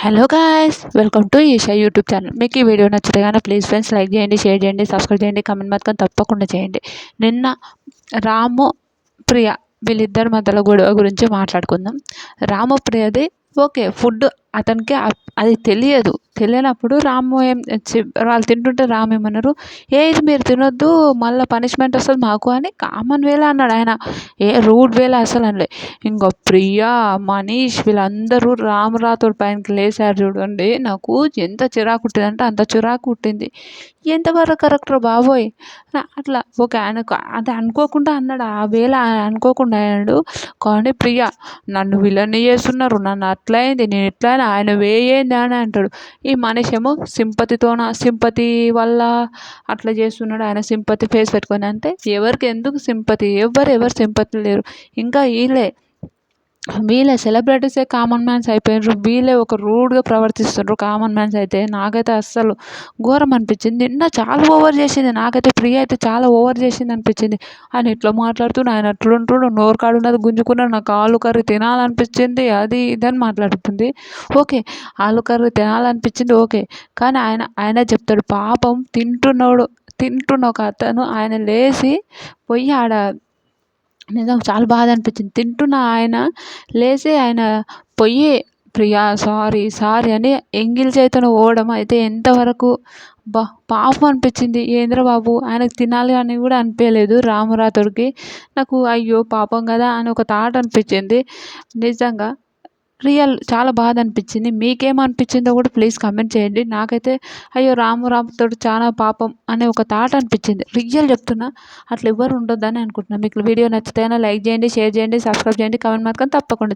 Hello guys, welcome to Isha YouTube channel. మీకు ఈ video నచ్చితే కానీ ప్లీజ్ ఫ్రెండ్స్ లైక్ చేయండి, షేర్ చేయండి, సబ్స్క్రైబ్ చేయండి, కమెంట్ మాత్రం తప్పకుండా చేయండి. నిన్న రాము ప్రియ వీళ్ళిద్దరి మధ్యలో గొడవ గురించి మాట్లాడుకుందాం. రాము ప్రియది ఓకే, ఫుడ్ అతనికి అది తెలియనప్పుడు రాము వాళ్ళు తింటుంటే రాము ఏమన్నారు, ఇది మీరు తినొద్దు, మళ్ళీ పనిష్మెంట్ వస్తుంది మాకు అని కామన్ వేలో అన్నాడు ఆయన. రూడ్ వేలో అసలు అనలే. ఇంకా ప్రియా, మనీష్ వీళ్ళందరూ రాము రాథోడ్ పైనకి లేచారు చూడండి. నాకు ఎంత చిరాకు పుట్టిందంటే అంత చిరాకు పుట్టింది. ఎంతవరకు కరెక్టర్ బాబోయ్. అట్లా ఓకే, ఆయనకు అది అనుకోకుండా అన్నాడు, ఆ వేళ అనుకోకుండా అన్నాడు. కానీ ప్రియా, నన్ను వీళ్ళని చేస్తున్నారు, నన్ను అట్లా అయింది, నేను ఎట్లా అయినా ఆయన వేయింది అని అంటాడు. ఈ మనిషి ఏమో సింపతి వల్ల అట్లా చేస్తున్నాడు, ఆయన సింపతి ఫేస్ పెట్టుకొని. అంటే ఎవరికి ఎందుకు సింపతి? ఎవరు సింపతి లేరు. ఇంకా వీళ్ళే సెలబ్రిటీసే కామన్ మ్యాన్స్ అయిపోయినారు. వీళ్ళే ఒక రూడ్గా ప్రవర్తిస్తున్నారు కామన్ మ్యాన్స్ అయితే. నాకైతే అస్సలు ఘోరం అనిపించింది. నిన్న చాలా ఓవర్ చేసింది. నాకైతే ప్రియ అయితే చాలా ఓవర్ చేసింది అనిపించింది. ఆయన ఇట్లా మాట్లాడుతున్నాడు, ఆయన అట్లుంటున్నాడు, నోరు కాడున్నది గుంజుకున్నాడు, నాకు ఆలు కర్రీ తినాలనిపించింది, అది ఇదని మాట్లాడుతుంది. ఓకే, ఆలు కర్రీ తినాలనిపించింది ఓకే, కానీ ఆయన చెప్తాడు పాపం తింటున్న ఒక అతను ఆయన లేచి పోయి ఆడ నిజంగా చాలా బాధ అనిపించింది. తింటున్న ఆయన లేచి ఆయన పొయ్యి ప్రియా సారీ అని ఎంగిల్ చేతను పోవడం అయితే ఎంతవరకు పాపం అనిపించింది. ఏంద్ర బాబు, ఆయనకు తినాలి అని కూడా అనిపించలేదు రాము రాథోడ్కి. నాకు అయ్యో పాపం కదా అని ఒక థాట్ అనిపించింది. నిజంగా చాలా బాధ అనిపించింది. మీకేమనిపించిందో కూడా ప్లీజ్ కమెంట్ చేయండి. నాకైతే అయ్యో రాము రాథోడ్ చాలా పాపం అనే ఒక థాట్ అనిపించింది. చెప్తున్నా, అట్లా ఎవ్వరు ఉండొద్దని అనుకుంటున్నాను. మీకు వీడియో నచ్చితే లైక్ చేయండి, షేర్ చేయండి, సబ్స్క్రైబ్ చేయండి, కమెంట్ మాత్రం తప్పకుండా